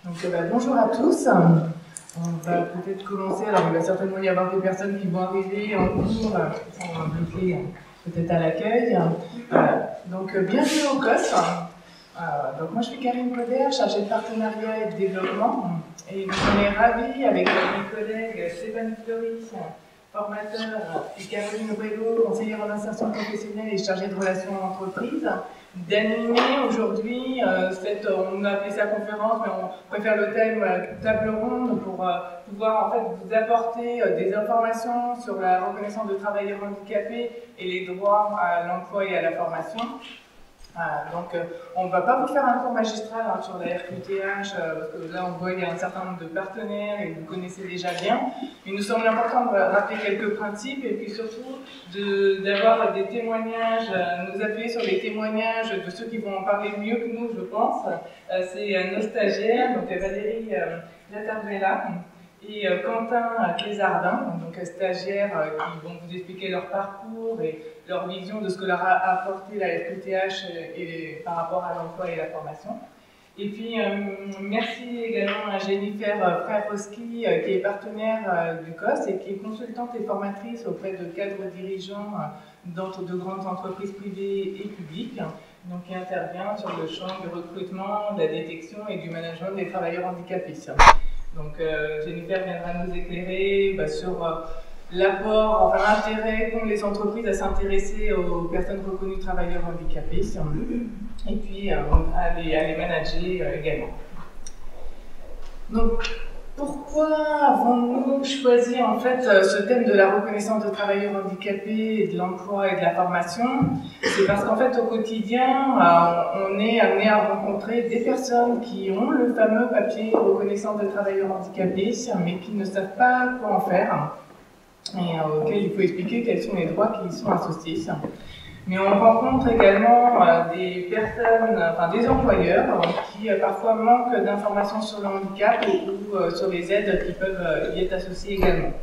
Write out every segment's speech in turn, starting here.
Bonjour à tous. On va peut-être commencer. Alors, il va certainement y avoir des personnes qui vont arriver en cours, qui sont bloquées peut-être à l'accueil. Bienvenue au COS. Moi, je suis Karine Coder, chargée de partenariat et de développement. Et on est ravis, avec mes collègues Stéphane Fleury, formateur, et Caroline Aubredo, conseillère en insertion professionnelle et chargée de relations entreprises, d'animer aujourd'hui on a appelé ça conférence, mais on préfère le thème table ronde pour pouvoir en fait vous apporter des informations sur la reconnaissance de travailleurs handicapés et les droits à l'emploi et à la formation. On ne va pas vous faire un cours magistral sur la RQTH, parce que là on voit qu'il y a un certain nombre de partenaires et vous connaissez déjà bien. Il nous semble important de rappeler quelques principes et puis surtout d'avoir des témoignages, nous appuyer sur les témoignages de ceux qui vont en parler mieux que nous, je pense. C'est nos stagiaires, donc Valérie Latarbella et Quentin Clésardin, donc stagiaires qui vont vous expliquer leur parcours et leur vision de ce que leur a apporté la FQTH par rapport à l'emploi et la formation. Et puis, merci également à Jennifer Frère-Roski, qui est partenaire du COS et qui est consultante et formatrice auprès de cadres dirigeants de grandes entreprises privées et publiques, donc qui intervient sur le champ du recrutement, de la détection et du management des travailleurs handicapés. Donc, Jennifer viendra nous éclairer sur l'apport, l'intérêt qu'ont les entreprises à s'intéresser aux personnes reconnues travailleurs handicapés et puis à les manager également. Donc, pourquoi avons-nous choisi en fait ce thème de la reconnaissance de travailleurs handicapés, et de l'emploi et de la formation? C'est parce qu'en fait au quotidien, on est amené à rencontrer des personnes qui ont le fameux papier reconnaissance de travailleurs handicapés, mais qui ne savent pas quoi en faire et auxquels il faut expliquer quels sont les droits qui y sont associés. Mais on rencontre également des personnes, des employeurs qui parfois manquent d'informations sur le handicap ou sur les aides qui peuvent y être associées également.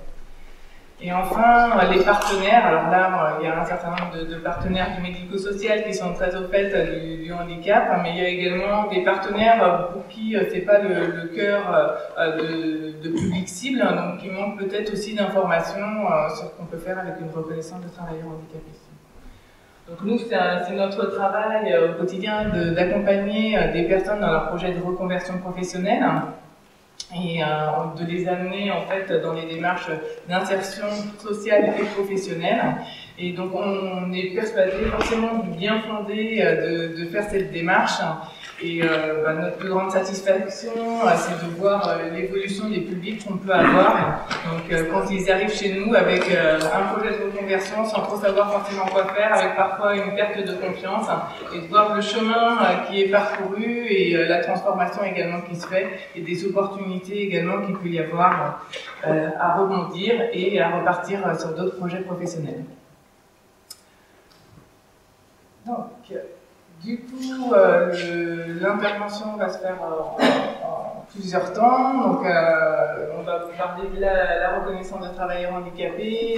Et enfin, les partenaires. Alors là, il y a un certain nombre de partenaires du médico-social qui sont très au fait du handicap, mais il y a également des partenaires pour qui c'est pas le cœur de public cible, donc qui manquent peut-être aussi d'informations sur ce qu'on peut faire avec une reconnaissance de travailleurs handicapés. Donc nous, c'est notre travail au quotidien d'accompagner des personnes dans leur projet de reconversion professionnelle et de les amener en fait dans les démarches d'insertion sociale et professionnelle. Et donc on est persuadé forcément du bien fondé de faire cette démarche. Et notre plus grande satisfaction, c'est de voir l'évolution des publics qu'on peut avoir. Donc quand ils arrivent chez nous avec un projet de reconversion sans trop savoir forcément quoi faire, avec parfois une perte de confiance, et de voir le chemin qui est parcouru et la transformation également qui se fait, et des opportunités également qu'il peut y avoir à rebondir et à repartir sur d'autres projets professionnels. Donc, du coup, l'intervention va se faire en plusieurs temps. Donc, on va vous parler de la reconnaissance de travailleurs handicapés,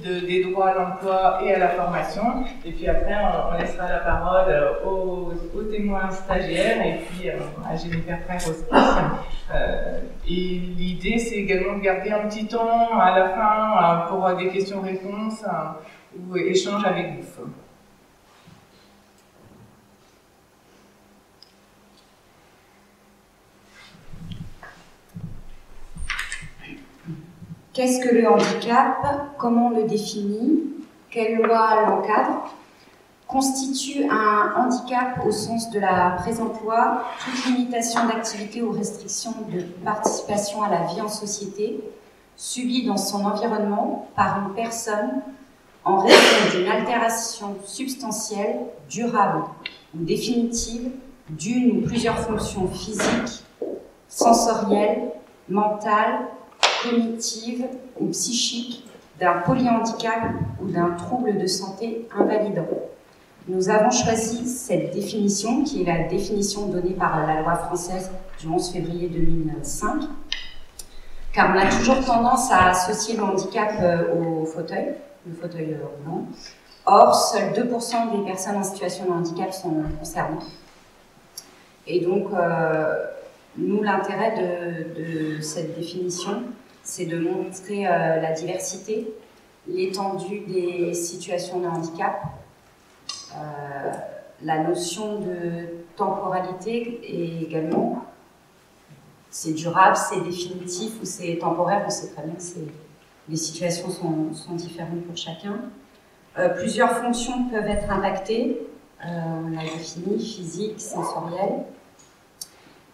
des droits à l'emploi et à la formation. Et puis après, on laissera la parole aux témoins stagiaires et puis à Jennifer Frère-Roski. Et l'idée, c'est également de garder un petit temps à la fin pour des questions-réponses ou échanges avec vous. Qu'est-ce que le handicap? Comment on le définit? Quelle loi l'encadre? Constitue un handicap au sens de la présente loi toute limitation d'activité ou restriction de participation à la vie en société subie dans son environnement par une personne en raison d'une altération substantielle, durable ou définitive d'une ou plusieurs fonctions physiques, sensorielles, mentales, cognitive ou psychique, d'un polyhandicap ou d'un trouble de santé invalidant. Nous avons choisi cette définition, qui est la définition donnée par la loi française du 11 février 2005, car on a toujours tendance à associer le handicap au fauteuil, le fauteuil roulant. Or, seuls 2% des personnes en situation de handicap sont concernées. Et donc, nous l'intérêt de cette définition, c'est de montrer la diversité, l'étendue des situations de handicap, la notion de temporalité également. C'est durable, c'est définitif ou c'est temporaire, on sait très bien que les situations sont différentes pour chacun. Plusieurs fonctions peuvent être impactées, on l'a défini, physique, sensorielle.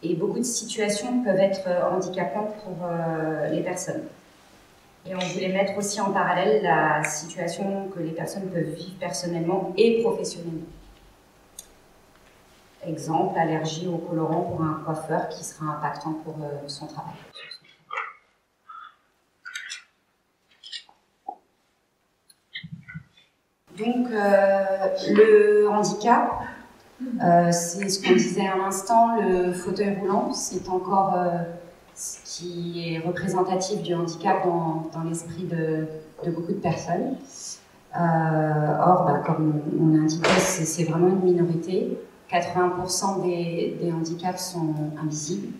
Et beaucoup de situations peuvent être handicapantes pour les personnes. Et on voulait mettre aussi en parallèle la situation que les personnes peuvent vivre personnellement et professionnellement. Exemple, allergie au colorant pour un coiffeur qui sera impactant pour son travail. Donc, le handicap, c'est ce qu'on disait à l'instant, le fauteuil roulant, c'est encore ce qui est représentatif du handicap dans l'esprit de beaucoup de personnes. Or, comme on l'indiquait, c'est vraiment une minorité. 80% des handicaps sont invisibles.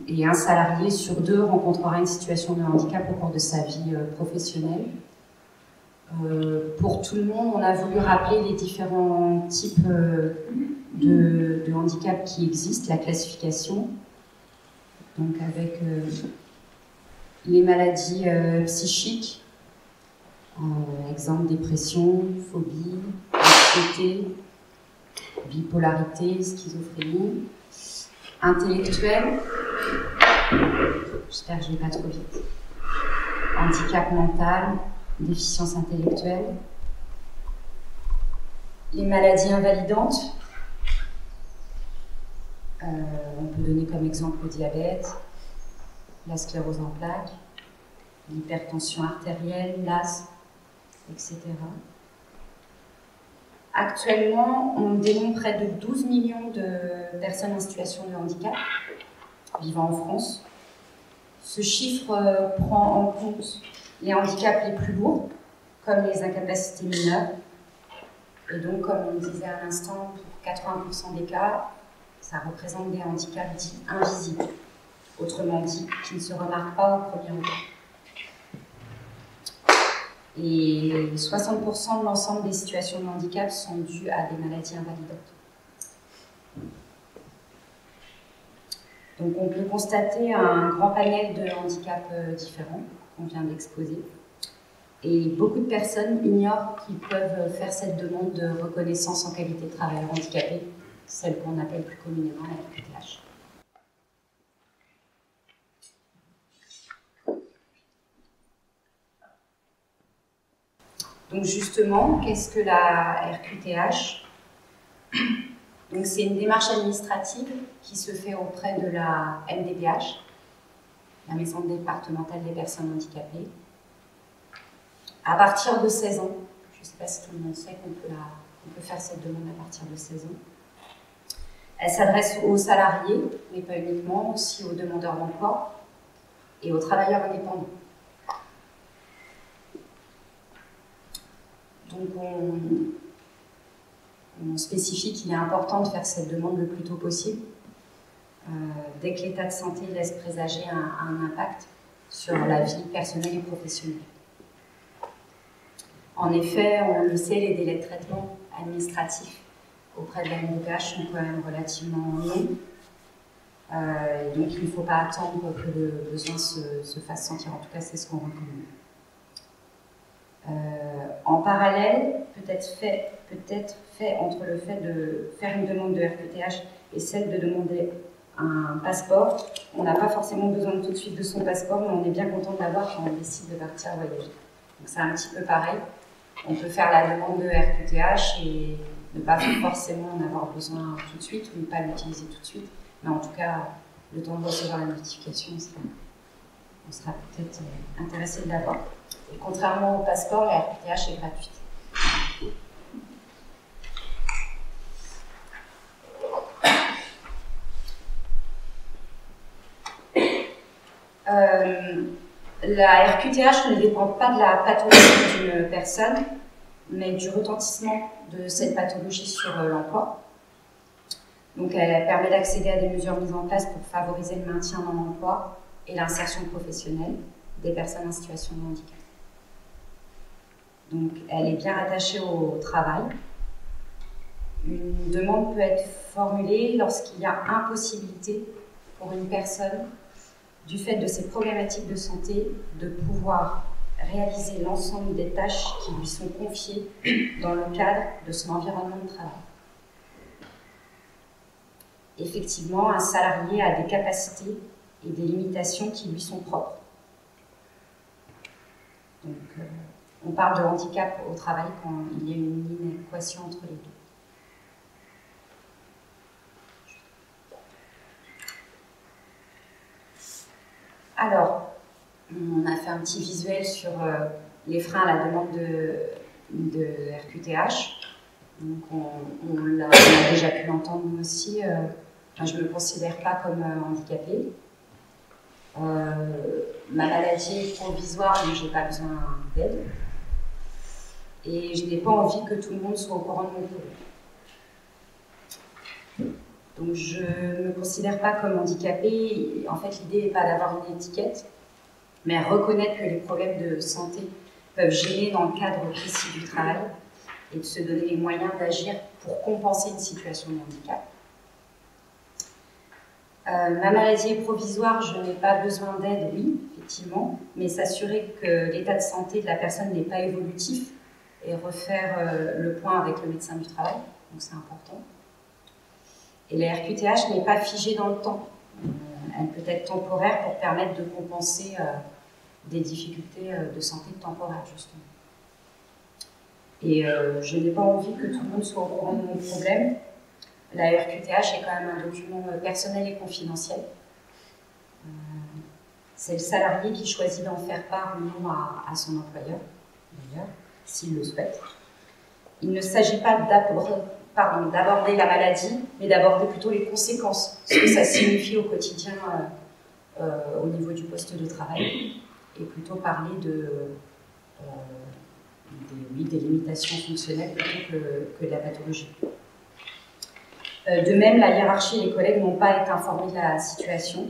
Et un salarié sur 2 rencontrera une situation de handicap au cours de sa vie professionnelle. Pour tout le monde, on a voulu rappeler les différents types de handicap qui existent, la classification, donc avec les maladies psychiques, exemple dépression, phobie, anxiété, bipolarité, schizophrénie, intellectuel, j'espère que je ne vais pas trop vite, handicap mental, déficience intellectuelle, les maladies invalidantes, on peut donner comme exemple le diabète, la sclérose en plaques, l'hypertension artérielle, l'asthme, etc. Actuellement, on dénombre près de 12 millions de personnes en situation de handicap vivant en France. Ce chiffre prend en compte les handicaps les plus lourds, comme les incapacités mineures. Et donc, comme on disait à l'instant, pour 80% des cas, ça représente des handicaps dits invisibles, autrement dit, qui ne se remarquent pas au premier regard. Et 60% de l'ensemble des situations de handicap sont dues à des maladies invalidantes. Donc on peut constater un grand panel de handicaps différents qu'on vient d'exposer. Et beaucoup de personnes ignorent qu'ils peuvent faire cette demande de reconnaissance en qualité de travailleur handicapé, celle qu'on appelle plus communément la RQTH. Donc justement, qu'est-ce que la RQTH? Donc c'est une démarche administrative qui se fait auprès de la MDPH, la Maison départementale des personnes handicapées, à partir de 16 ans. Je ne sais pas si tout le monde sait qu'on peut faire cette demande à partir de 16 ans. Elle s'adresse aux salariés, mais pas uniquement, aussi aux demandeurs d'emploi et aux travailleurs indépendants. Donc on spécifie qu'il est important de faire cette demande le plus tôt possible, dès que l'état de santé laisse présager un impact sur la vie personnelle et professionnelle. En effet, on le sait, les délais de traitement administratifs auprès de la MDPH sont quand même relativement longs. Donc il ne faut pas attendre que le besoin se fasse sentir, en tout cas c'est ce qu'on recommande. En parallèle, peut-être fait entre le fait de faire une demande de RQTH et celle de demander un passeport, on n'a pas forcément besoin tout de suite de son passeport, mais on est bien content de l'avoir quand on décide de partir voyager. Donc c'est un petit peu pareil. On peut faire la demande de RQTH et ne pas forcément en avoir besoin tout de suite ou ne pas l'utiliser tout de suite, mais en tout cas, le temps de recevoir la notification, on sera peut-être intéressé de l'avoir. Et contrairement au passeport, la RQTH est gratuite. La RQTH ne dépend pas de la pathologie d'une personne, mais du retentissement de cette pathologie sur l'emploi. Donc elle permet d'accéder à des mesures mises en place pour favoriser le maintien dans l'emploi et l'insertion professionnelle des personnes en situation de handicap. Donc elle est bien rattachée au travail. Une demande peut être formulée lorsqu'il y a impossibilité pour une personne, du fait de ses problématiques de santé, de pouvoir réaliser l'ensemble des tâches qui lui sont confiées dans le cadre de son environnement de travail. Effectivement, un salarié a des capacités et des limitations qui lui sont propres. Donc, on parle de handicap au travail quand il y a une inéquation entre les deux. Alors, on a fait un petit visuel sur les freins à la demande de RQTH. Donc on a déjà pu l'entendre nous aussi. Je ne me considère pas comme handicapée. Ma maladie est provisoire, donc je n'ai pas besoin d'aide. Et je n'ai pas envie que tout le monde soit au courant de mon problème. Donc je ne me considère pas comme handicapée. En fait, l'idée n'est pas d'avoir une étiquette, mais reconnaître que les problèmes de santé peuvent gêner dans le cadre précis du travail et de se donner les moyens d'agir pour compenser une situation de handicap. Ma maladie est provisoire, je n'ai pas besoin d'aide, oui, effectivement, mais s'assurer que l'état de santé de la personne n'est pas évolutif et refaire le point avec le médecin du travail, donc c'est important. Et la RQTH n'est pas figée dans le temps. Elle peut être temporaire pour permettre de compenser des difficultés de santé temporaires, justement. Et je n'ai pas envie que tout le monde soit au courant de mon problème. La RQTH est quand même un document personnel et confidentiel. C'est le salarié qui choisit d'en faire part ou non à son employeur, d'ailleurs, s'il le souhaite. Il ne s'agit pas d'aborder la maladie, mais d'aborder plutôt les conséquences, ce que ça signifie au quotidien au niveau du poste de travail, et plutôt parler des limitations fonctionnelles plutôt que de la pathologie. De même, la hiérarchie et les collègues n'ont pas à être informés de la situation,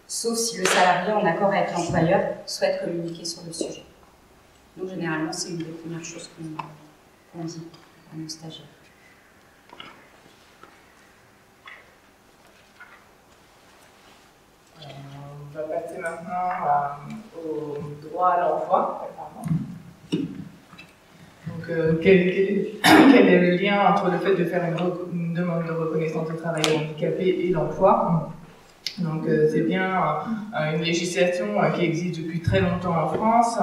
sauf si le salarié, en accord avec l'employeur, souhaite communiquer sur le sujet. Donc généralement, c'est une des premières choses qu'on dit à nos stagiaires. On va passer maintenant au droit à l'emploi. Donc, quel est le lien entre le fait de faire une demande de reconnaissance de travailleur handicapé et l'emploi? Donc, c'est bien une législation qui existe depuis très longtemps en France,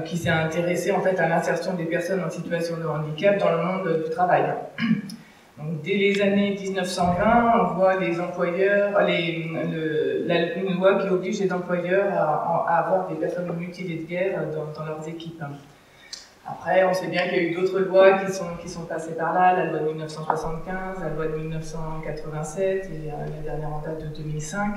qui s'est intéressée en fait à l'insertion des personnes en situation de handicap dans le monde du travail. Donc, dès les années 1920, on voit les employeurs, une loi qui oblige les employeurs à avoir des personnes mutilées de guerre dans leurs équipes. Après, on sait bien qu'il y a eu d'autres lois qui sont passées par là, la loi de 1975, la loi de 1987 et la dernière en date de 2005.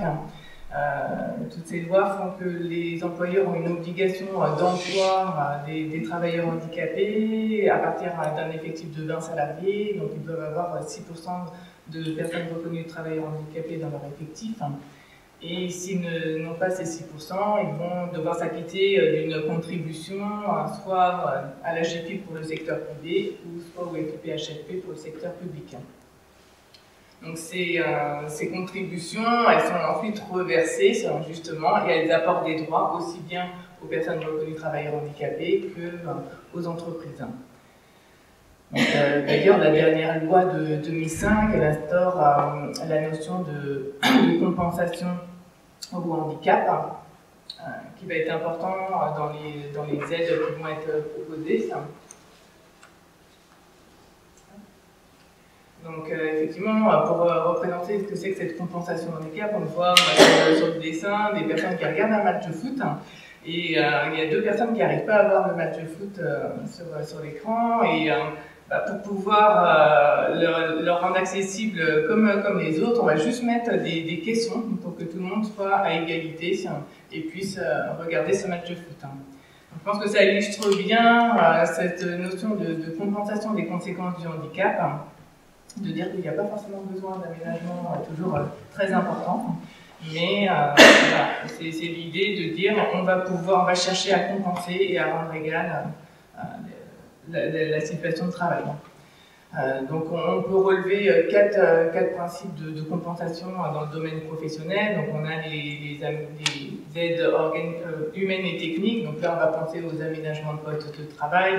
Toutes ces lois font que les employeurs ont une obligation d'emploi des travailleurs handicapés à partir d'un effectif de 20 salariés. Donc ils doivent avoir 6% de personnes reconnues de travailleurs handicapés dans leur effectif. Et s'ils n'ont pas ces 6%, ils vont devoir s'acquitter d'une contribution, soit à l'AGP pour le secteur privé, ou soit au FIPHFP pour le secteur public. Donc ces contributions, elles sont ensuite reversées, justement, et elles apportent des droits aussi bien aux personnes reconnues travailleurs handicapés qu'aux entreprises. D'ailleurs, la dernière loi de 2005, elle instaure la notion de compensation au handicap, qui va être important dans les aides qui vont être proposées. Donc effectivement, pour représenter ce que c'est que cette compensation handicap, on voit sur le dessin des personnes qui regardent un match de foot, et il y a deux personnes qui n'arrivent pas à voir le match de foot sur l'écran, et pour pouvoir leur rendre accessible comme les autres, on va juste mettre des caissons pour que tout le monde soit à égalité et puisse regarder ce match de foot. Donc, je pense que ça illustre bien cette notion de compensation des conséquences du handicap. de dire qu'il n'y a pas forcément besoin d'aménagement toujours très important. Mais voilà, c'est l'idée de dire on va chercher à compenser et à rendre égale la situation de travail. Donc on peut relever quatre principes de compensation dans le domaine professionnel. Donc on a les aides humaines et techniques. Donc là on va penser aux aménagements de postes de travail.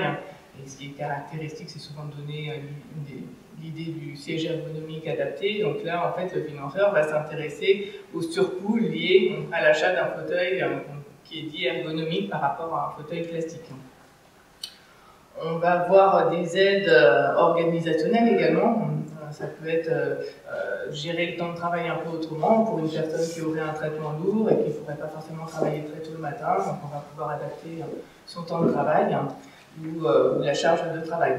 Et ce qui est caractéristique, c'est souvent de donner l'idée du siège ergonomique adapté. Donc là, en fait, le financeur va s'intéresser aux surcoûts liés à l'achat d'un fauteuil qui est dit ergonomique par rapport à un fauteuil classique. On va avoir des aides organisationnelles également. Ça peut être gérer le temps de travail un peu autrement pour une personne qui aurait un traitement lourd et qui ne pourrait pas forcément travailler très tôt le matin. Donc on va pouvoir adapter son temps de travail ou la charge de travail.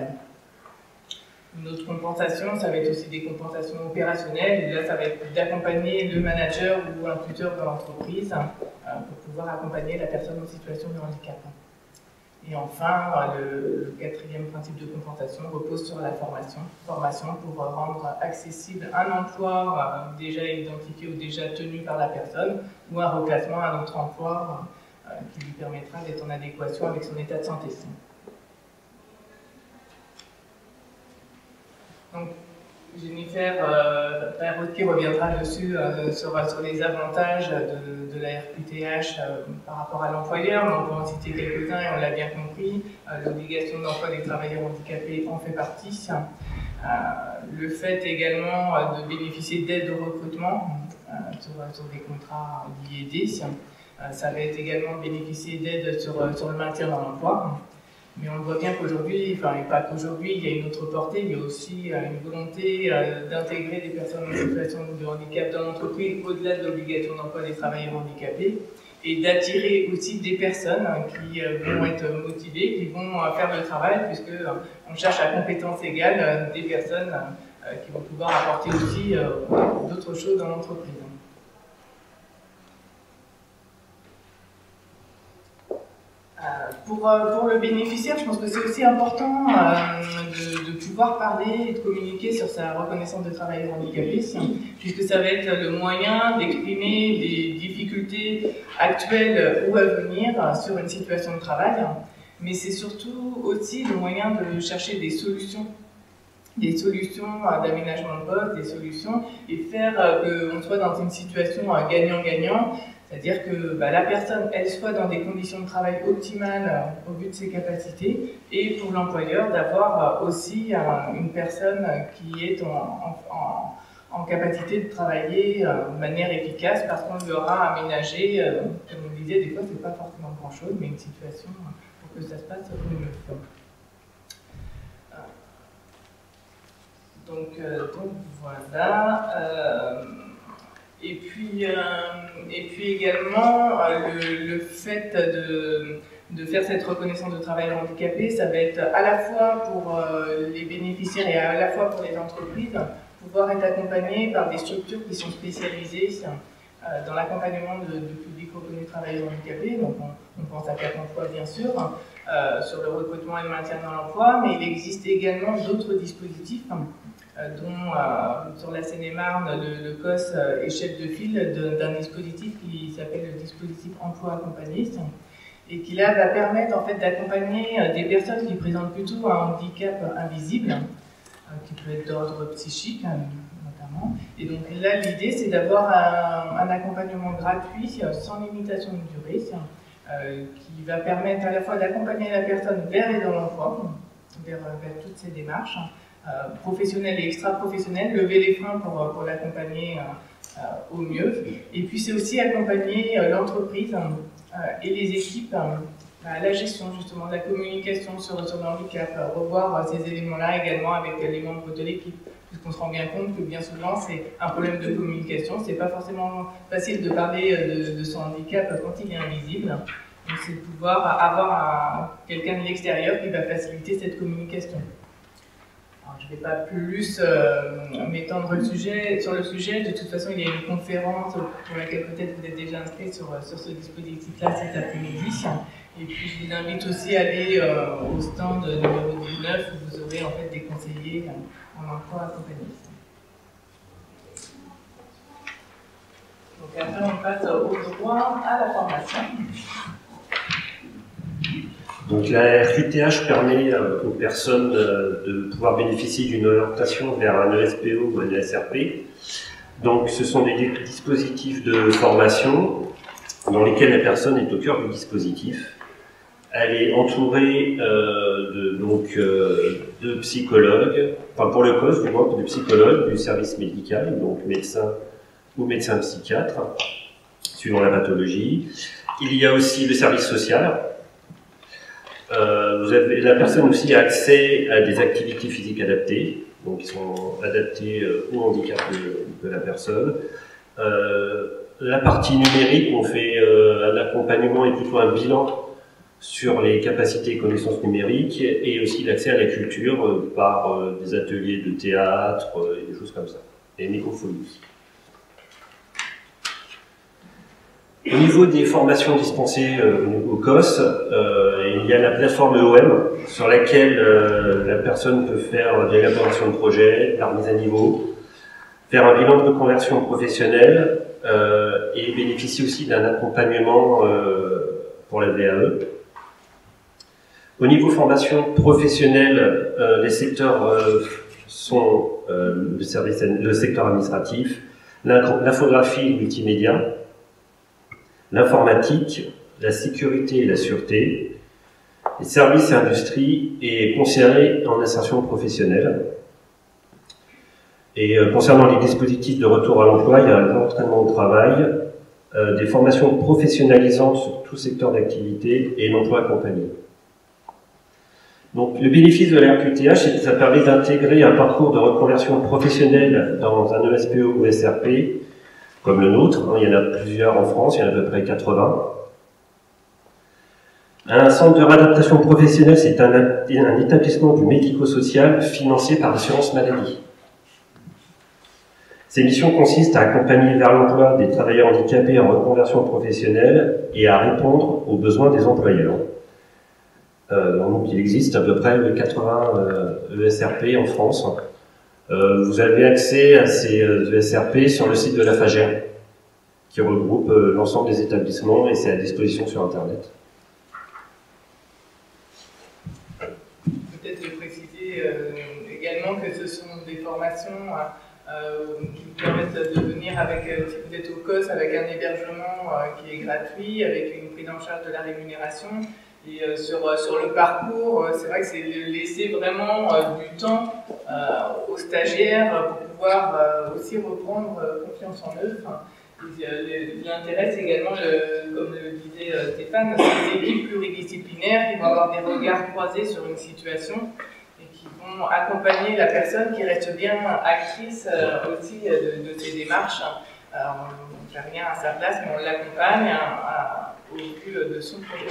Une autre compensation, ça va être aussi des compensations opérationnelles. Là, ça va être d'accompagner le manager ou un tuteur de l'entreprise pour pouvoir accompagner la personne en situation de handicap. Et enfin, le quatrième principe de compensation repose sur la formation. Formation pour rendre accessible un emploi déjà identifié ou déjà tenu par la personne ou un reclassement à un autre emploi qui lui permettra d'être en adéquation avec son état de santé. Donc, Jennifer qui reviendra dessus sur les avantages de la RQTH par rapport à l'employeur. On peut en citer quelques-uns et on l'a bien compris. L'obligation d'emploi des travailleurs handicapés en fait partie. Le fait également de bénéficier d'aide au recrutement sur des contrats d'IED. Ça va être également bénéficier d'aide sur le maintien dans l'emploi. Mais on voit bien qu'aujourd'hui, enfin, et pas qu'aujourd'hui, il y a une autre portée, il y a aussi une volonté d'intégrer des personnes en situation de handicap dans l'entreprise au-delà de l'obligation d'emploi des travailleurs handicapés et d'attirer aussi des personnes qui vont être motivées, qui vont faire le travail, puisqu'on cherche à compétences égales des personnes qui vont pouvoir apporter aussi d'autres choses dans l'entreprise. Pour le bénéficiaire, je pense que c'est aussi important de pouvoir parler et de communiquer sur sa reconnaissance de travailleur handicapé, puisque ça va être le moyen d'exprimer des difficultés actuelles ou à venir sur une situation de travail, mais c'est surtout aussi le moyen de chercher des solutions d'aménagement de poste, des solutions, et faire qu'on soit dans une situation gagnant-gagnant. C'est-à-dire que la personne, elle soit dans des conditions de travail optimales au vu de ses capacités, et pour l'employeur d'avoir aussi une personne qui est en capacité de travailler de manière efficace parce qu'on lui aura aménagé, comme on disait, des fois c'est pas forcément grand-chose, mais une situation pour que ça se passe au mieux. Donc voilà. Et puis également, le fait de faire cette reconnaissance de travailleur handicapé, ça va être à la fois pour les bénéficiaires et à la fois pour les entreprises, pouvoir être accompagnés par des structures qui sont spécialisées dans l'accompagnement de publics reconnus travailleurs handicapés. Donc on pense à Cap Emploi bien sûr, sur le recrutement et le maintien dans l'emploi, mais il existe également d'autres dispositifs dont sur la Seine-et-Marne, le COS est chef de file d'un dispositif qui s'appelle le dispositif emploi accompagné et qui là va permettre en fait d'accompagner des personnes qui présentent plutôt un handicap invisible, qui peut être d'ordre psychique notamment. Et donc là l'idée c'est d'avoir un accompagnement gratuit sans limitation de durée qui va permettre à la fois d'accompagner la personne vers et dans l'emploi, vers toutes ces démarches, professionnelles et extra-professionnelles, lever les freins pour l'accompagner au mieux. Et puis c'est aussi accompagner l'entreprise et les équipes à la gestion justement de la communication sur le handicap, revoir ces éléments-là également avec les membres de l'équipe, puisqu'on se rend bien compte que bien souvent c'est un problème de communication, c'est pas forcément facile de parler de son handicap quand il est invisible. Donc c'est de pouvoir avoir quelqu'un de l'extérieur qui va faciliter cette communication. Alors, je ne vais pas plus m'étendre sur le sujet. De toute façon, il y a une conférence pour laquelle peut-être vous êtes déjà inscrit sur ce dispositif-là cet après-midi. Et puis, je vous invite aussi à aller au stand numéro 19 où vous aurez en fait des conseillers en emploi accompagné. Donc après, on passe au droit à la formation. Donc la RQTH permet aux personnes de pouvoir bénéficier d'une orientation vers un ESPO ou un ESRP. Donc ce sont des dispositifs de formation dans lesquels la personne est au cœur du dispositif. Elle est entourée de psychologues, enfin pour le COS du moins, de psychologues du service médical, donc médecin ou médecin psychiatre, suivant la pathologie. Il y a aussi le service social. La personne aussi a accès à des activités physiques adaptées, donc qui sont adaptées au handicap de la personne. La partie numérique, on fait un accompagnement et plutôt un bilan sur les capacités et connaissances numériques, et aussi l'accès à la culture par des ateliers de théâtre et des choses comme ça, et microphonie aussi. Au niveau des formations dispensées au COS, il y a la plateforme EOM sur laquelle la personne peut faire de l'élaboration de projets, de la remise à niveau, faire un bilan de reconversion professionnelle et bénéficier aussi d'un accompagnement pour la VAE. Au niveau formation professionnelle, les secteurs sont le secteur administratif, l'infographie et le multimédia, l'informatique, la sécurité et la sûreté, les services et industries et conseillers en insertion professionnelle. Et concernant les dispositifs de retour à l'emploi, il y a l'entraînement au travail, des formations professionnalisantes sur tout secteur d'activité et l'emploi accompagné. Donc le bénéfice de la RQTH, c'est que ça permet d'intégrer un parcours de reconversion professionnelle dans un ESPO ou SRP, comme le nôtre, il y en a plusieurs en France, il y en a à peu près 80. Un centre de réadaptation professionnelle, c'est un établissement du médico-social financé par l'assurance maladie. Ces missions consistent à accompagner vers l'emploi des travailleurs handicapés en reconversion professionnelle et à répondre aux besoins des employeurs. Donc il existe à peu près 80 ESRP en France. Vous avez accès à ces ESRP sur le site de la FAGER, qui regroupe l'ensemble des établissements, et c'est à disposition sur Internet. Peut-être de préciser également que ce sont des formations qui vous permettent de venir avec, si vous êtes au COS, avec un hébergement qui est gratuit, avec une prise en charge de la rémunération. Et sur le parcours, c'est vrai que c'est laisser vraiment du temps aux stagiaires pour pouvoir aussi reprendre confiance en eux. L'intérêt, c'est également, comme le disait Stéphane, c'est des équipes pluridisciplinaires qui vont avoir des regards croisés sur une situation et qui vont accompagner la personne qui reste bien actrice aussi de ses démarches. Alors, on ne fait rien à sa place, mais on l'accompagne au vu de son projet.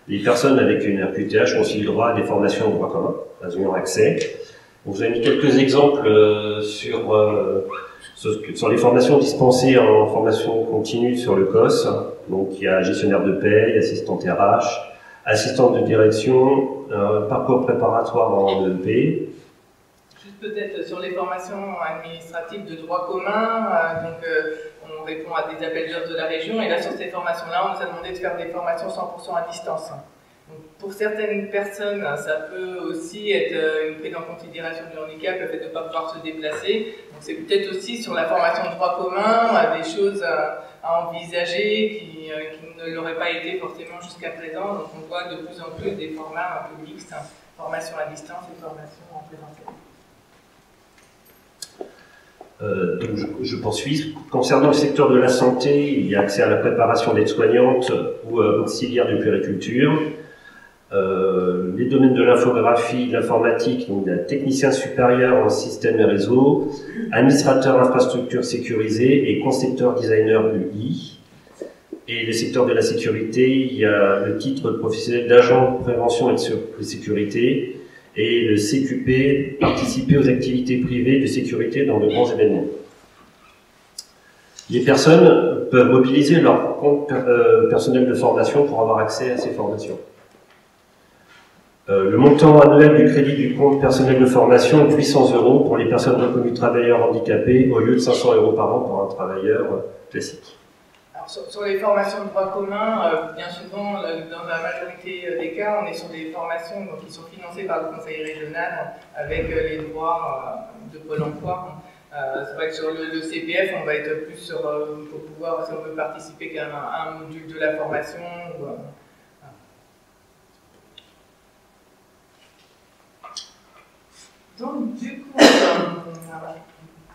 Les personnes avec une RQTH ont aussi le droit à des formations en droit commun, elles ont accès. On vous a mis quelques exemples sur les formations dispensées en formation continue sur le COS. Donc il y a gestionnaire de paie, assistante RH, assistante de direction, parcours préparatoire en EEP. Juste peut-être sur les formations administratives de droit commun, on répond à des appels d'offres de la région, et là sur ces formations-là, on nous a demandé de faire des formations 100% à distance. Donc, pour certaines personnes, ça peut aussi être une prise en considération du handicap, le fait de ne pas pouvoir se déplacer. Donc c'est peut-être aussi sur la formation de droit commun, des choses à envisager qui ne l'auraient pas été forcément jusqu'à présent. Donc on voit de plus en plus des formats un peu mixtes, formation à distance et formation en présentiel. Donc je poursuis. Concernant le secteur de la santé, il y a accès à la préparation d'aide-soignante ou auxiliaire de puériculture. Les domaines de l'infographie, de l'informatique, donc il y a technicien supérieur en système et réseau, administrateur infrastructure sécurisée et concepteur designer UI. Et le secteur de la sécurité, il y a le titre professionnel d'agent de prévention et de sécurité, et le CQP, participer aux activités privées de sécurité dans de grands événements. Les personnes peuvent mobiliser leur compte personnel de formation pour avoir accès à ces formations. Le montant annuel du crédit du compte personnel de formation est de 800 € pour les personnes reconnues travailleurs handicapés au lieu de 500 € par an pour un travailleur classique. Alors, sur les formations de droit commun, bien souvent, dans la majorité des cas, on est sur des formations donc, qui sont financées par le conseil régional avec les droits de Pôle emploi. C'est vrai que sur le CPF, on va être plus sur, pour pouvoir, si on veut participer qu'à un module de la formation. Donc, du coup,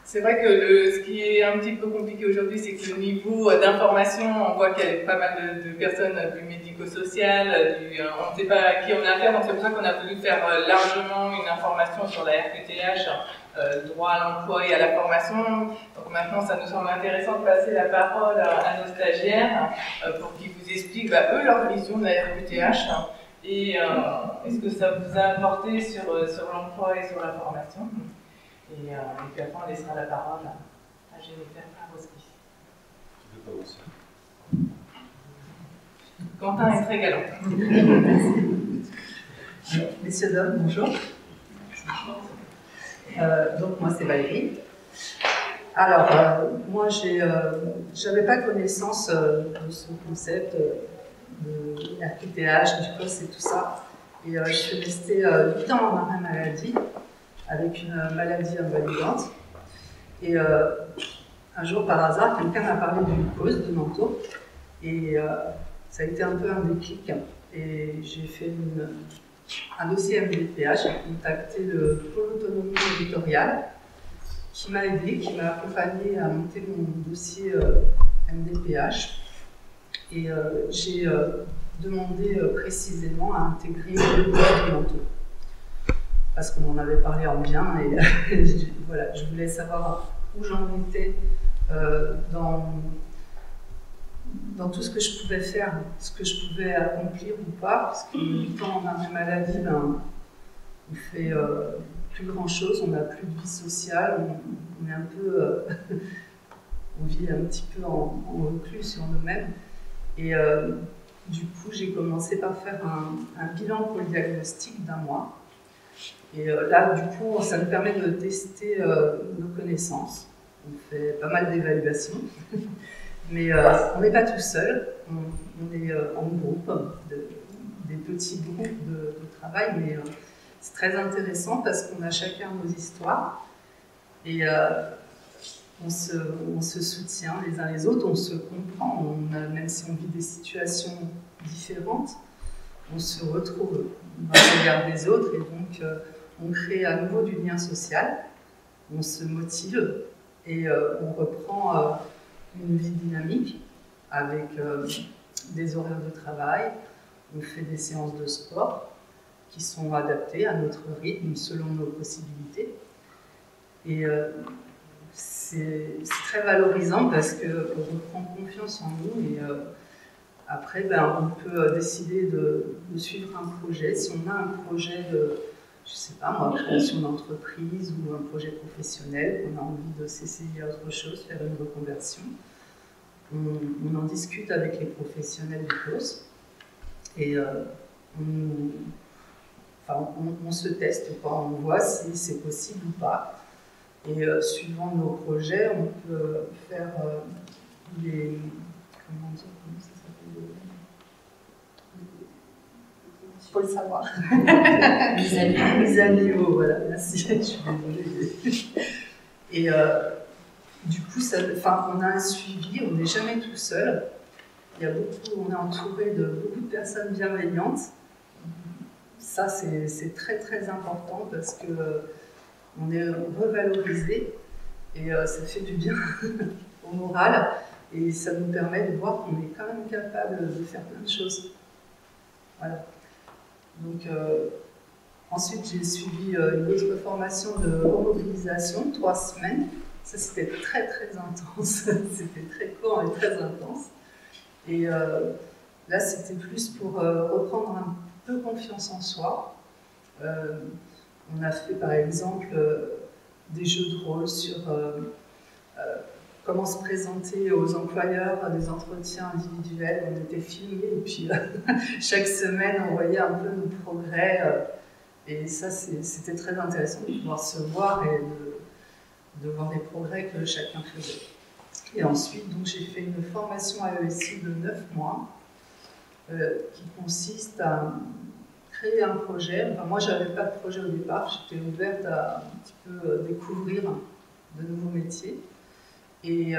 c'est vrai que ce qui est un petit peu compliqué aujourd'hui, c'est que le niveau d'information, on voit qu'il y a pas mal de personnes du médico-social, on ne sait pas à qui on a affaire, donc c'est pour ça qu'on a voulu faire largement une information sur la RQTH, droit à l'emploi et à la formation. Donc maintenant, ça nous semble intéressant de passer la parole à nos stagiaires pour qu'ils vous expliquent, eux, leur vision de la RQTH. Et est-ce que ça vous a apporté sur l'emploi et sur la formation? Et puis après, on laissera la parole à Jennifer Karoski. Tu veux commencer? Quentin est très galant. Messieurs, dames, bonjour. Donc moi, c'est Valérie. Alors, moi, j'avais pas connaissance de ce concept de RQTH, du poste et tout ça. Et je suis restée 8 ans en arrêt maladie, avec une maladie invalidante. Et un jour, par hasard, quelqu'un m'a parlé d'une cause de Nanto. Et ça a été un peu un déclic. Et j'ai fait un dossier MDPH, j'ai contacté le pôle autonomie territoriale, qui m'a aidé, qui m'a accompagné à monter mon dossier MDPH. Et j'ai demandé précisément à intégrer le poste de Nanto. Parce qu'on en avait parlé en bien, et voilà, je voulais savoir où j'en étais dans tout ce que je pouvais faire, ce que je pouvais accomplir ou pas, parce que 8 ans en arrêt maladie, on fait plus grand chose, on n'a plus de vie sociale, on est un peu, on vit un petit peu en reclus sur nous-mêmes. Et du coup, j'ai commencé par faire un bilan pour le diagnostic d'1 mois. Et là, du coup, ça nous permet de tester nos connaissances. On fait pas mal d'évaluations. Mais on n'est pas tout seul, on est en groupe, des petits groupes de travail, mais c'est très intéressant parce qu'on a chacun nos histoires et on se soutient les uns les autres, on se comprend, même si on vit des situations différentes, on se retrouve dans le regard des autres et donc on crée à nouveau du lien social, on se motive et on reprend une vie dynamique avec des horaires de travail, on fait des séances de sport qui sont adaptées à notre rythme selon nos possibilités. Et c'est très valorisant parce qu'on reprend confiance en nous et après on peut décider de suivre un projet. Si on a un projet de, je sais pas moi, création d'entreprise ou un projet professionnel, on a envie de s'essayer à autre chose, faire une reconversion, on en discute avec les professionnels du poste et on se teste, on voit si c'est possible ou pas. Et suivant nos projets, on peut faire les... Comment ça s'appelle? Il faut le savoir. Les anneaux, voilà, merci, je suis désolée. Et du coup, on a un suivi, on n'est jamais tout seul. On est entouré de beaucoup de personnes bienveillantes. Ça, c'est très très important parce que on est revalorisé et ça fait du bien au moral et ça nous permet de voir qu'on est quand même capable de faire plein de choses. Voilà. Donc ensuite j'ai suivi une autre formation de remobilisation, 3 semaines. Ça c'était très très intense, c'était très court et très intense. Et là c'était plus pour reprendre un peu confiance en soi. On a fait par exemple des jeux de rôle sur comment se présenter aux employeurs, des entretiens individuels. On était filmés et puis chaque semaine on voyait un peu nos progrès. Et ça, c'était très intéressant de pouvoir se voir et de voir les progrès que chacun faisait. Et ensuite, donc, j'ai fait une formation à ESI de 9 mois qui consiste à créer un projet. Enfin, moi, je n'avais pas de projet au départ, j'étais ouverte à un petit peu découvrir de nouveaux métiers. Et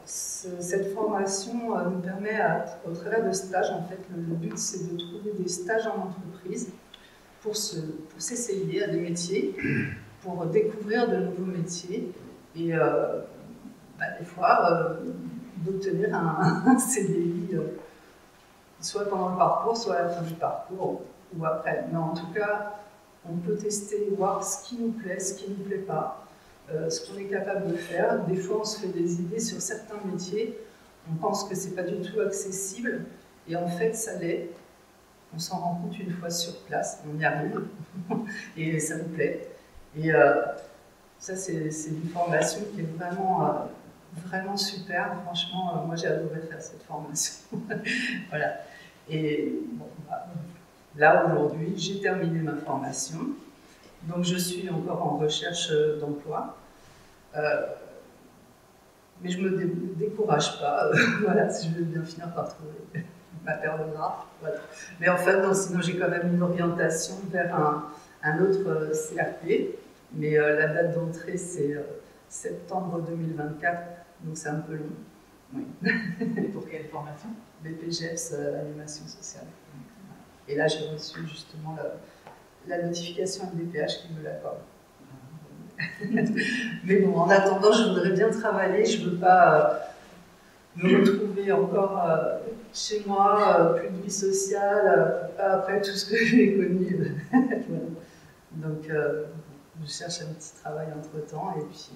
cette formation nous permet, au travers de stages, en fait, le but c'est de trouver des stages en entreprise pour s'essayer à des métiers, pour découvrir de nouveaux métiers et des fois d'obtenir un CDI, soit pendant le parcours, soit à la fin du parcours ou après. Mais en tout cas, on peut tester, voir ce qui nous plaît, ce qui ne nous plaît pas, ce qu'on est capable de faire. Des fois, on se fait des idées sur certains métiers, on pense que c'est pas du tout accessible et en fait, ça l'est. On s'en rend compte une fois sur place, on y arrive et ça nous plaît. Et ça, c'est une formation qui est vraiment, vraiment super. Franchement, moi, j'ai adoré faire cette formation. Voilà. Et bon, là, aujourd'hui, j'ai terminé ma formation. Donc, je suis encore en recherche d'emploi. Mais je ne me décourage pas. Voilà, si je veux bien finir par trouver ma paire de bras. Voilà. Mais en fait, non, sinon j'ai quand même une orientation vers un autre CRP. Mais la date d'entrée, c'est septembre 2024, donc c'est un peu long. Oui. Et pour quelle formation? BPGEPS, animation sociale. Et là, j'ai reçu justement la notification MDPH qui me l'accorde. Mais bon, en attendant, je voudrais bien travailler, je ne veux pas me retrouver encore chez moi, plus de vie sociale, pas après tout ce que j'ai connu. Voilà. Donc, je cherche un petit travail entre-temps, et puis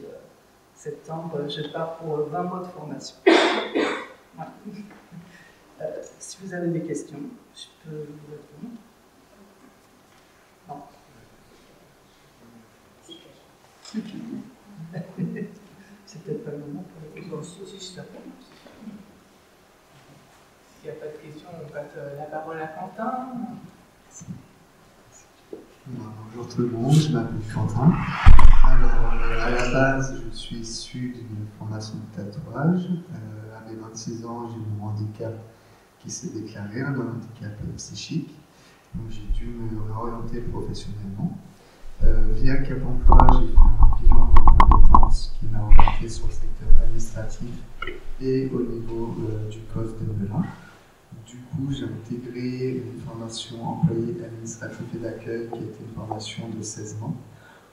septembre, je pars pour 20 mois de formation. Voilà. Si vous avez des questions, je peux vous répondre. Non. C'est peut-être pas le moment pour les questions. S'il n'y a pas de questions, on passe la parole à Quentin. Bonjour tout le monde, je m'appelle Quentin. Alors, à la base, je suis issu d'une formation de tatouage. À mes 26 ans, j'ai eu mon handicap qui s'est déclaré, un handicap psychique. Donc, j'ai dû me réorienter professionnellement. Via Cap Emploi, j'ai fait un bilan de compétences qui m'a orienté sur le secteur administratif et au niveau du COS de Melun. Du coup, j'ai intégré une formation employé administratif et d'accueil qui était une formation de 16 mois.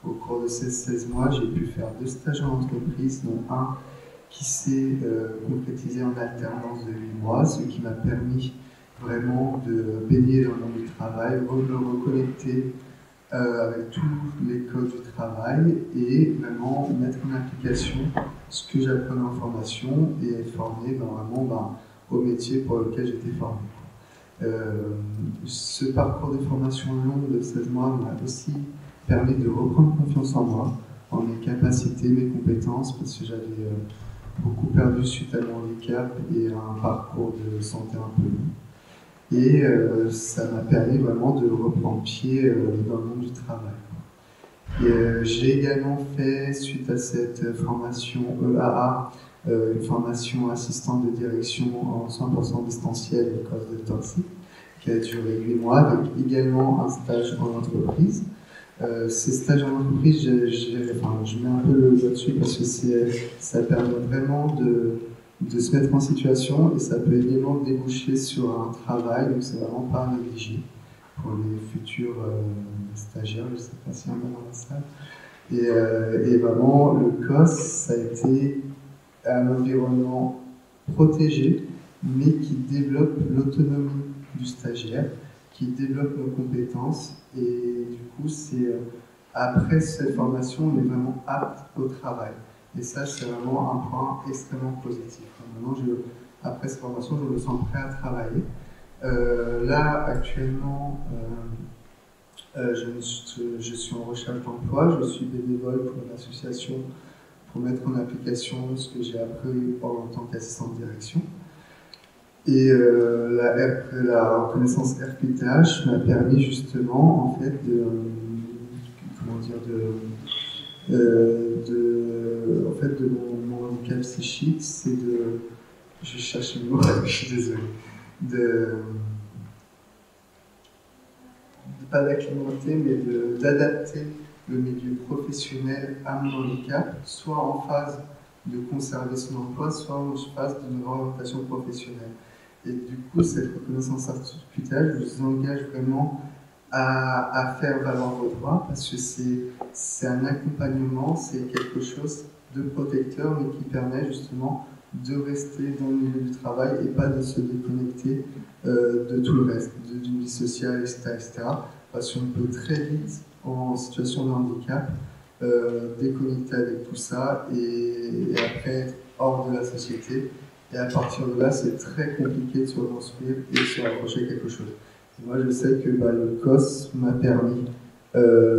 Au cours de ces 16 mois, j'ai pu faire 2 stages en entreprise, dont un qui s'est concrétisé en alternance de 8 mois, ce qui m'a permis vraiment de baigner dans le monde du travail, de me reconnecter avec tous les codes du travail et vraiment mettre en application ce que j'apprenais en formation et être formé vraiment au métier pour lequel j'étais formé. Ce parcours de formation longue de 16 mois m'a aussi permis de reprendre confiance en moi, en mes capacités, mes compétences, parce que j'avais beaucoup perdu suite à mon handicap et à un parcours de santé un peu long. Et ça m'a permis vraiment de reprendre pied dans le monde du travail. J'ai également fait, suite à cette formation EAA, une formation assistante de direction en 100% distanciel au cause de Torcy, qui a duré 8 mois, avec également un stage en entreprise. Ces stages en entreprise, je mets un peu le doigt dessus parce que ça permet vraiment de se mettre en situation et ça peut également déboucher sur un travail, donc c'est vraiment pas à négliger pour les futurs stagiaires, je ne sais pas si on est dans la salle. Et vraiment, le COS, ça a été un environnement protégé, mais qui développe l'autonomie du stagiaire, qui développe nos compétences, et du coup, après cette formation, on est vraiment apte au travail. Et ça, c'est vraiment un point extrêmement positif. Maintenant, après cette formation, je me sens prêt à travailler. Là, actuellement, je suis en recherche d'emploi. Je suis bénévole pour une association pour mettre en application ce que j'ai appris en tant qu'assistant de direction. Et la reconnaissance RQTH m'a permis justement, en fait, de mon handicap psychique, c'est de, je cherche le mot, je suis désolé, pas d'acclimater, mais d'adapter le milieu professionnel à mon handicap, soit en phase de conserver son emploi, soit en phase d'une orientation professionnelle. Et du coup, cette reconnaissance RQTH vous engage vraiment à faire valoir vos droits, parce que c'est un accompagnement, c'est quelque chose de protecteur, mais qui permet justement de rester dans le milieu du travail et pas de se déconnecter de tout le reste, d'une vie sociale, etc. Parce qu'on peut très vite, en situation de handicap, déconnecter avec tout ça et après être hors de la société. Et à partir de là, c'est très compliqué de se reconstruire et de se rapprocher de quelque chose. Et moi, je sais que le COS m'a permis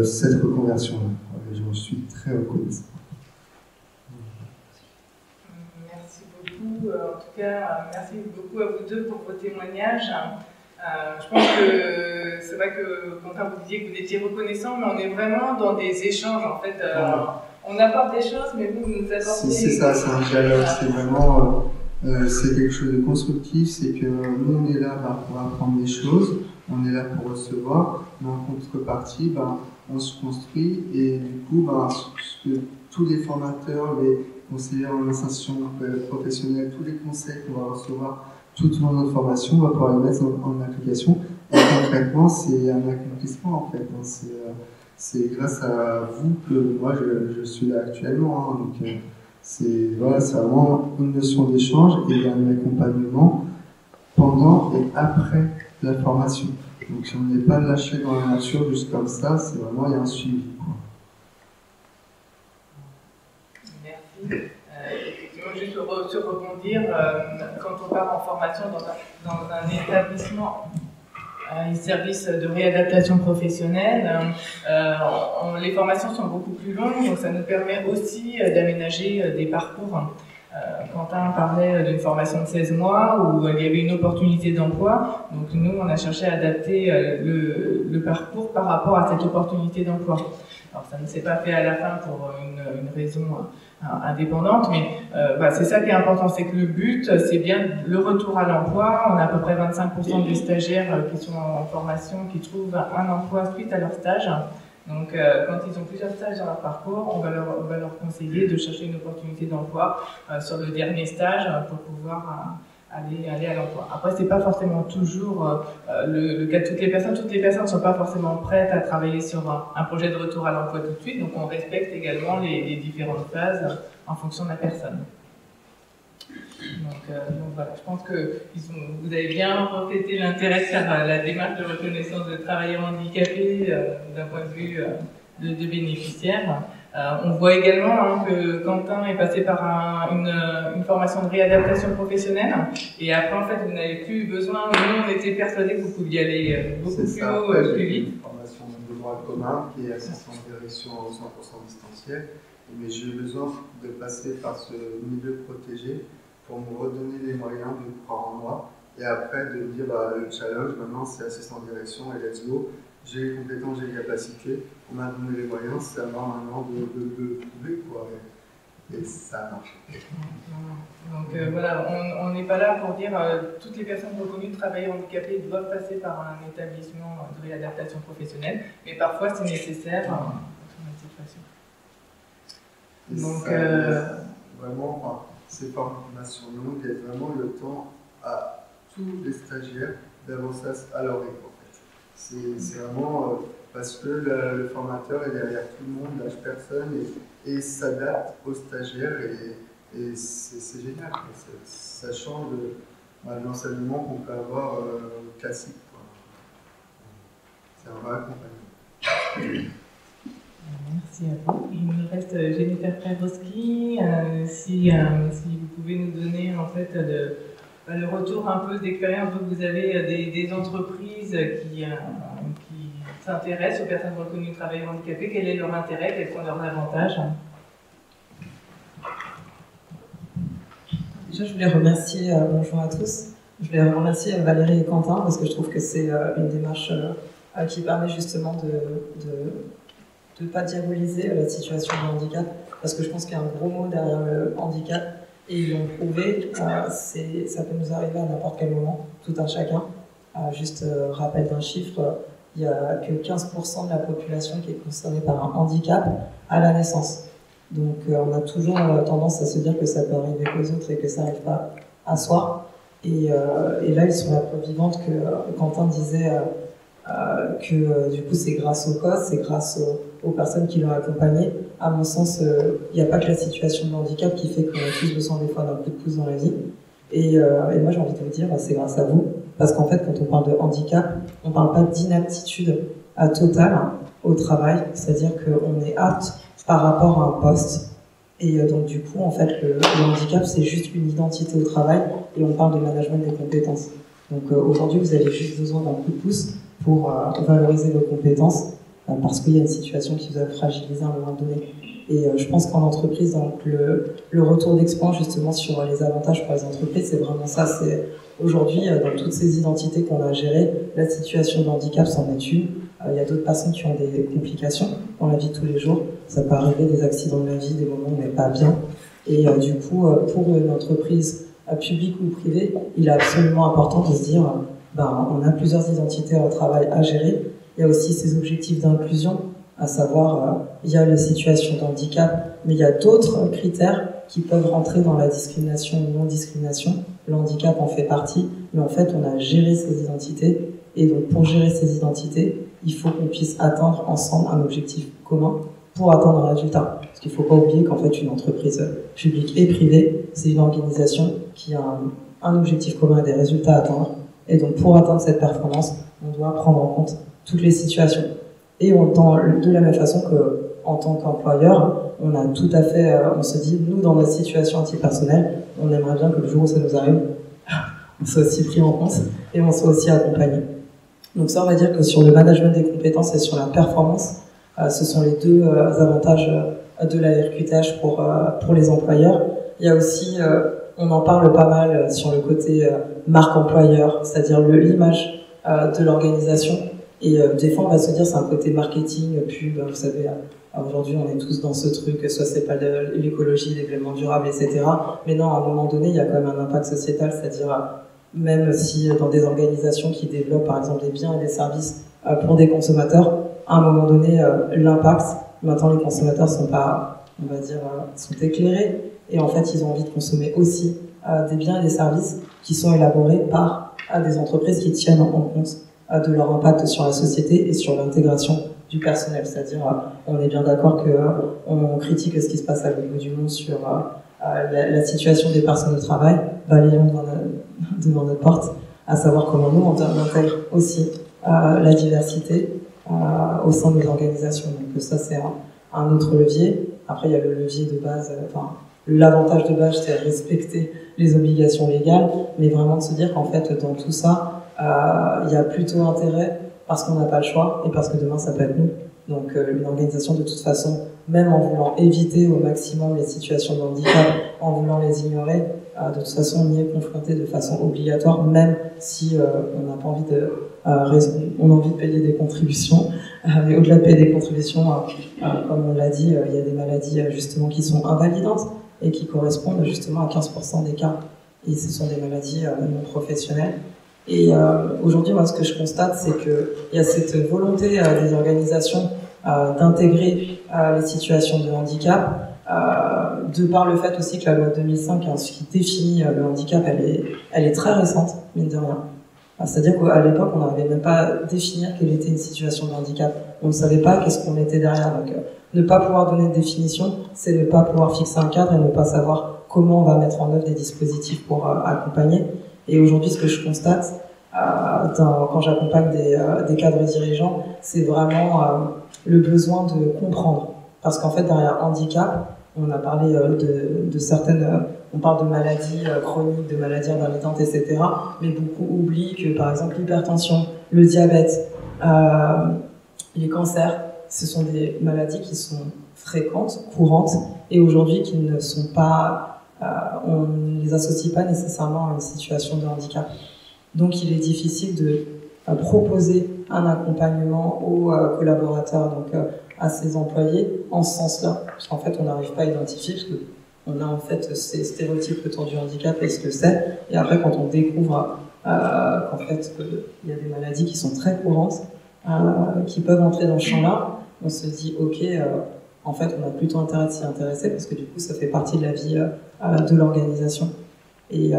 cette reconversion-là. J'en suis très reconnaissant. Merci beaucoup. En tout cas, merci beaucoup à vous deux pour vos témoignages. Je pense que c'est vrai que Quentin, vous disiez que vous étiez reconnaissant, mais on est vraiment dans des échanges. En fait, on apporte des choses, mais vous nous apportez. C'est ça, c'est un dialogue. C'est vraiment c'est quelque chose de constructif. C'est que nous, on est là pour apprendre des choses, on est là pour recevoir, mais en contrepartie, on se construit et du coup, ce que tous les formateurs, les conseillers en insertion professionnelle, tous les conseils qu'on va recevoir tout au long de notre formation, on va pouvoir les mettre en application. Et concrètement, c'est un accomplissement en fait. C'est grâce à vous que moi je suis là actuellement. Donc c'est vraiment une notion d'échange et il y a un accompagnement pendant et après la formation. Donc si on n'est pas lâché dans la nature juste comme ça, c'est vraiment, il y a un suivi. Merci. Effectivement, juste sur rebondir, quand on part en formation dans un établissement, un service de réadaptation professionnelle, les formations sont beaucoup plus longues, donc ça nous permet aussi d'aménager des parcours. Quentin parlait d'une formation de 16 mois où il y avait une opportunité d'emploi, donc nous on a cherché à adapter le parcours par rapport à cette opportunité d'emploi. Alors ça ne s'est pas fait à la fin pour une raison indépendante, mais c'est ça qui est important, c'est que le but, c'est bien le retour à l'emploi. On a à peu près 25% des stagiaires qui sont en formation, qui trouvent un emploi suite à leur stage. Donc quand ils ont plusieurs stages dans leur parcours, on va leur conseiller de chercher une opportunité d'emploi sur le dernier stage pour pouvoir aller à l'emploi. Après, c'est pas forcément toujours le cas de toutes les personnes. Toutes les personnes ne sont pas forcément prêtes à travailler sur un projet de retour à l'emploi tout de suite, donc on respecte également les différentes phases en fonction de la personne. Donc voilà, je pense que vous avez bien reflété l'intérêt de faire la démarche de reconnaissance de travailleurs handicapés d'un point de vue de bénéficiaires. On voit également que Quentin est passé par une formation de réadaptation professionnelle et après en fait vous n'avez plus besoin, nous on était persuadés que vous pouviez aller beaucoup plus haut, plus vite. Une formation de droit commun qui est assistant de direction 100% distanciel, mais j'ai eu besoin de passer par ce milieu protégé pour me redonner les moyens de croire en moi et après de me dire le challenge maintenant c'est assistant de direction et let's go. J'ai les compétences, j'ai les capacités, on m'a donné les moyens, c'est à moi maintenant de prouver quoi. Et ça marche. Donc voilà, on n'est pas là pour dire toutes les personnes reconnues de travailleurs handicapés doivent passer par un établissement de réadaptation professionnelle, mais parfois c'est nécessaire dans une situation. Donc vraiment, ces formations longues laissent vraiment le temps à tous les stagiaires d'avancer à leur rythme. C'est vraiment parce que le formateur est derrière tout le monde, lâche personne et s'adapte aux stagiaires et c'est génial. Ça change de l'enseignement qu'on peut avoir classique. C'est un vrai accompagnement. Merci à vous. Il nous reste Jennifer Perowski. Si vous pouvez nous donner en fait le retour un peu d'expérience que vous avez des entreprises qui s'intéressent aux personnes reconnues de travailleurs handicapés, quel est leur intérêt, quels sont leurs avantages? Déjà, je voulais remercier, bonjour à tous, je voulais remercier Valérie et Quentin parce que je trouve que c'est une démarche qui permet justement de pas diaboliser la situation de handicap, parce que je pense qu'il y a un gros mot derrière le handicap, et ils l'ont prouvé, ça peut nous arriver à n'importe quel moment, tout un chacun. Juste rappel d'un chiffre, il n'y a que 15% de la population qui est concernée par un handicap à la naissance. Donc on a toujours tendance à se dire que ça peut arriver qu'aux autres et que ça n'arrive pas à soi. Et là, ils sont la preuve vivante que Quentin disait que du coup c'est grâce au COS, c'est grâce aux personnes qui l'ont accompagné. À mon sens, il n'y a pas que la situation de handicap qui fait qu'on a tous besoin des fois d'un coup de pouce dans la vie. Et moi j'ai envie de vous dire, c'est grâce à vous. Parce qu'en fait, quand on parle de handicap, on ne parle pas d'inaptitude totale au travail, c'est-à-dire qu'on est apte par rapport à un poste. Et donc du coup, en fait, le handicap, c'est juste une identité au travail, et on parle de management des compétences. Donc aujourd'hui, vous avez juste besoin d'un coup de pouce pour valoriser vos compétences, parce qu'il y a une situation qui vous a fragilisé à un moment donné. Et je pense qu'en entreprise, donc le retour d'expérience justement sur les avantages pour les entreprises, c'est vraiment ça. C'est aujourd'hui, dans toutes ces identités qu'on a gérées, la situation de handicap c'en est une. Il y a d'autres personnes qui ont des complications dans la vie de tous les jours. Ça peut arriver, des accidents de la vie, des moments où on n'est pas bien. Et du coup, pour une entreprise publique ou privée, il est absolument important de se dire, on a plusieurs identités au travail à gérer. Il y a aussi ces objectifs d'inclusion, à savoir, il y a les situations de handicap, mais il y a d'autres critères qui peuvent rentrer dans la discrimination ou non-discrimination. Le handicap en fait partie, mais en fait, on a géré ces identités. Et donc, pour gérer ces identités, il faut qu'on puisse atteindre ensemble un objectif commun pour atteindre un résultat. Parce qu'il ne faut pas oublier qu'en fait, une entreprise publique et privée, c'est une organisation qui a un objectif commun et des résultats à atteindre. Et donc, pour atteindre cette performance, on doit prendre en compte toutes les situations. Et de la même façon qu'en tant qu'employeur, on a tout à fait, on se dit, nous, dans notre situation antipersonnelle, on aimerait bien que le jour où ça nous arrive, on soit aussi pris en compte et on soit aussi accompagné. Donc ça, on va dire que sur le management des compétences et sur la performance, ce sont les deux avantages de la RQTH pour les employeurs. Il y a aussi, on en parle pas mal sur le côté marque employeur, c'est-à-dire l'image de l'organisation. Et des fois, on va se dire c'est un côté marketing, pub, vous savez, aujourd'hui on est tous dans ce truc, soit c'est pas de l'écologie, le développement durable, etc. Mais non, à un moment donné, il y a quand même un impact sociétal, c'est-à-dire même si dans des organisations qui développent par exemple des biens et des services pour des consommateurs, à un moment donné, l'impact, maintenant les consommateurs sont pas, on va dire, sont éclairés, et en fait ils ont envie de consommer aussi des biens et des services qui sont élaborés par des entreprises qui tiennent en compte de leur impact sur la société et sur l'intégration du personnel. C'est-à-dire, on est bien d'accord qu'on critique ce qui se passe à l'autre bout du monde sur la situation des personnes au travail, balayons devant notre porte, à savoir comment nous, on intègre aussi la diversité au sein de nos organisations. Donc ça, c'est un autre levier. Après, il y a le levier de base, l'avantage de base, c'est respecter les obligations légales, mais vraiment de se dire qu'en fait, dans tout ça, il y a plutôt intérêt parce qu'on n'a pas le choix et parce que demain ça peut être nous. Donc une organisation de toute façon, même en voulant éviter au maximum les situations de handicap, en voulant les ignorer, de toute façon on y est confronté de façon obligatoire, même si on n'a pas envie on a envie de payer des contributions, mais au-delà de payer des contributions, comme on l'a dit, il y a des maladies justement qui sont invalidantes et qui correspondent justement à 15% des cas. Et ce sont des maladies non professionnelles. Et aujourd'hui, moi, ce que je constate, c'est qu'il y a cette volonté des organisations d'intégrer les situations de handicap, de par le fait aussi que la loi de 2005, ce qui définit le handicap, elle est très récente, mine de rien. C'est-à-dire qu'à l'époque, on n'arrivait même pas à définir quelle était une situation de handicap. On ne savait pas qu'est-ce qu'on était derrière. Donc, ne pas pouvoir donner de définition, c'est ne pas pouvoir fixer un cadre et ne pas savoir comment on va mettre en œuvre des dispositifs pour accompagner. Et aujourd'hui, ce que je constate quand j'accompagne des cadres dirigeants, c'est vraiment le besoin de comprendre. Parce qu'en fait, derrière handicap, on a parlé de certaines... on parle de maladies chroniques, de maladies invalidantes, etc. Mais beaucoup oublient que, par exemple, l'hypertension, le diabète, les cancers, ce sont des maladies qui sont fréquentes, courantes, et aujourd'hui qui ne sont pas on ne les associe pas nécessairement à une situation de handicap. Donc il est difficile de proposer un accompagnement aux collaborateurs, donc à ses employés, en ce sens-là. Parce qu'en fait, on n'arrive pas à identifier, parce qu'on a en fait ces stéréotypes autour du handicap et ce que c'est. Et après, quand on découvre qu'en fait, il y a des maladies qui sont très courantes, qui peuvent entrer dans ce champ-là, on se dit, ok, en fait, on a plutôt intérêt de s'y intéresser, parce que du coup, ça fait partie de la vie de l'organisation. Et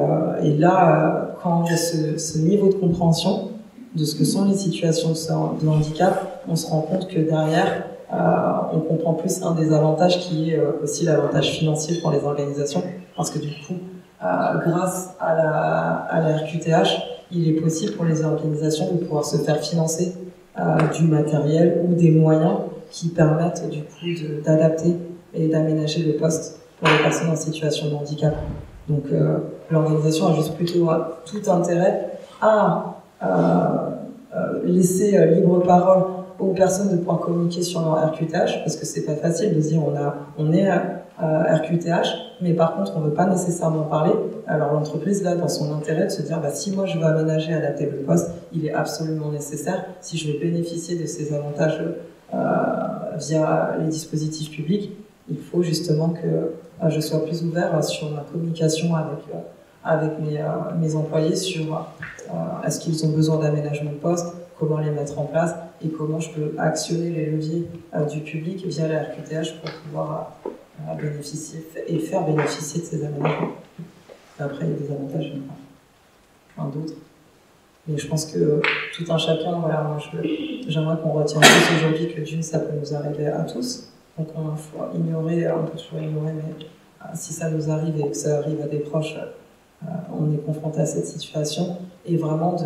là, quand il y a ce niveau de compréhension de ce que sont les situations de handicap, on se rend compte que derrière, on comprend plus un des avantages qui est aussi l'avantage financier pour les organisations, parce que du coup, grâce à la RQTH, il est possible pour les organisations de pouvoir se faire financer du matériel ou des moyens qui permettent du coup d'adapter et d'aménager le poste pour les personnes en situation de handicap. Donc l'organisation a juste plutôt tout intérêt à laisser libre parole aux personnes de pouvoir communiquer sur leur RQTH, parce que c'est pas facile de dire on est RQTH, mais par contre on veut pas nécessairement parler. Alors l'entreprise là, dans son intérêt de se dire si moi je veux aménager, adapter le poste, il est absolument nécessaire, si je veux bénéficier de ces avantages via les dispositifs publics, il faut justement que je sois plus ouvert sur ma communication avec mes employés sur est-ce qu'ils ont besoin d'aménagement de poste, comment les mettre en place et comment je peux actionner les leviers du public via la RQTH pour pouvoir bénéficier et faire bénéficier de ces aménagements. Après, il y a des avantages, d'autres. Mais je pense que tout un chacun, voilà, moi j'aimerais qu'on retienne tous aujourd'hui que d'une, ça peut nous arriver à tous. Donc on peut ignorer, mais si ça nous arrive et que ça arrive à des proches, on est confronté à cette situation. Et vraiment,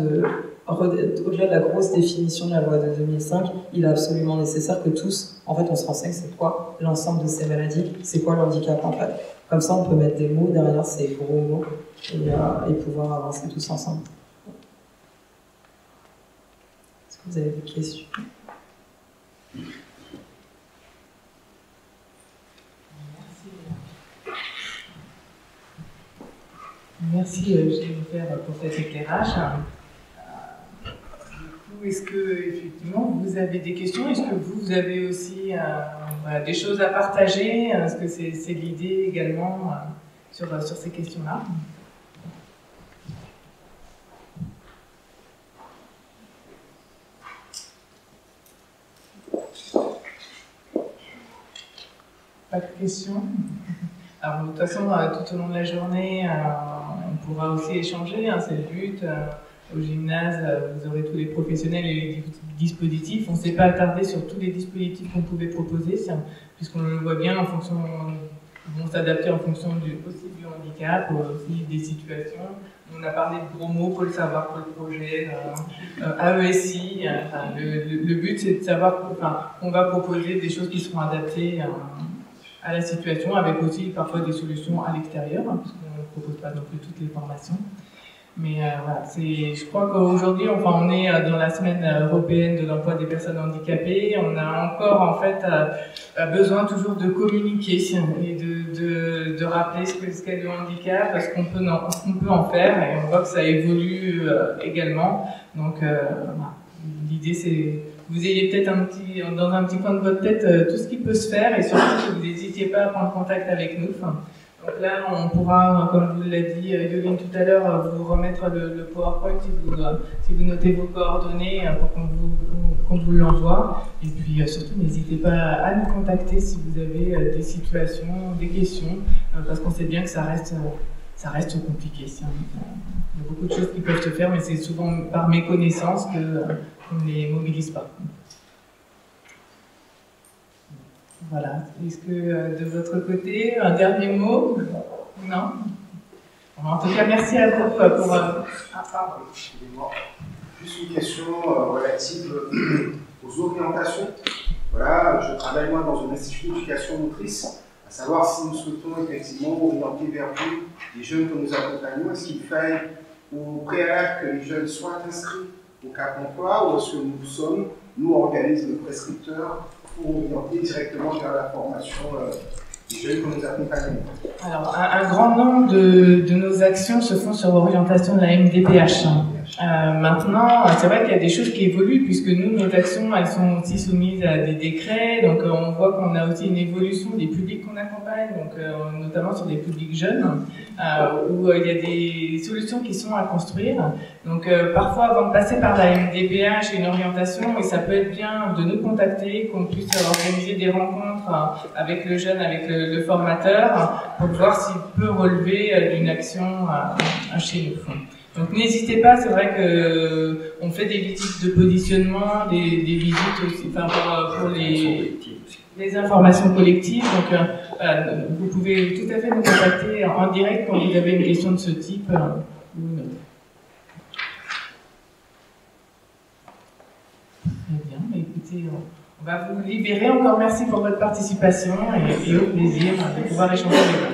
au-delà de la grosse définition de la loi de 2005, il est absolument nécessaire que tous, en fait, on se renseigne c'est quoi l'ensemble de ces maladies, c'est quoi le handicap en fait. Comme ça, on peut mettre des mots derrière ces gros mots et pouvoir avancer tous ensemble. Est-ce que vous avez des questions ? Merci Jennifer pour cet éclairage. Du coup, est-ce que effectivement vous avez des questions? Est-ce que vous avez aussi des choses à partager? Est-ce que c'est l'idée également sur ces questions-là? Pas de questions? Alors, de toute façon, tout au long de la journée, on pourra aussi échanger, c'est le but. Au gymnase, vous aurez tous les professionnels et les dispositifs. On ne s'est pas attardé sur tous les dispositifs qu'on pouvait proposer, puisqu'on le voit bien en fonction, vont s'adapter en fonction aussi du handicap, aussi des situations. On a parlé de gros mots, Pôle Savoir, Pôle Projet, AESI. Le but, c'est de savoir qu'on va proposer des choses qui seront adaptées à la situation, avec aussi parfois des solutions à l'extérieur, puisqu'on ne propose pas non plus toutes les formations. Mais voilà, je crois qu'aujourd'hui, on est dans la semaine européenne de l'emploi des personnes handicapées. On a encore en fait besoin toujours de communiquer et de rappeler ce qu'est le handicap, ce qu'on peut en faire, et on voit que ça évolue également. Donc voilà. L'idée, c'est que vous ayez peut-être dans un petit coin de votre tête tout ce qui peut se faire, et surtout que vous n'hésitiez pas à prendre contact avec nous. Donc là, on pourra, comme vous l'a dit Yoline tout à l'heure, vous remettre le PowerPoint si vous notez vos coordonnées pour qu'on vous l'envoie. Et puis surtout, n'hésitez pas à nous contacter si vous avez des situations, des questions, parce qu'on sait bien que ça reste compliqué. Il y a beaucoup de choses qui peuvent se faire, mais c'est souvent par méconnaissance qu'on ne les mobilise pas. Voilà. Est-ce que de votre côté, un dernier mot? Non? En tout cas, merci à vous pour... pardon, excusez-moi. Juste une question relative aux orientations. Voilà, je travaille moi dans un institut d'éducation motrice, à savoir si nous souhaitons effectivement orienter vers vous les jeunes que nous accompagnons. Est-ce qu'il faille au préalable que les jeunes soient inscrits au Cap emploi, ou est-ce que nous sommes, nous, organismes prescripteurs, pour orienter directement vers la formation jeunes que nous accompagnons? Alors, un grand nombre de nos actions se font sur l'orientation de la MDPH. Maintenant, c'est vrai qu'il y a des choses qui évoluent puisque nous, nos actions, elles sont aussi soumises à des décrets. Donc, on voit qu'on a aussi une évolution des publics qu'on accompagne, donc notamment sur des publics jeunes, où il y a des solutions qui sont à construire. Donc, parfois, avant de passer par la MDPH et une orientation, et ça peut être bien de nous contacter, qu'on puisse organiser des rencontres avec le jeune, avec le formateur, pour voir s'il peut relever d'une action chez nous. Donc n'hésitez pas, c'est vrai que on fait des visites de positionnement, des visites aussi, enfin pour les informations collectives. Donc vous pouvez tout à fait nous contacter en direct quand vous avez une question de ce type. Très bien, mais écoutez, on va vous libérer. Encore merci pour votre participation et au plaisir de pouvoir échanger avec vous.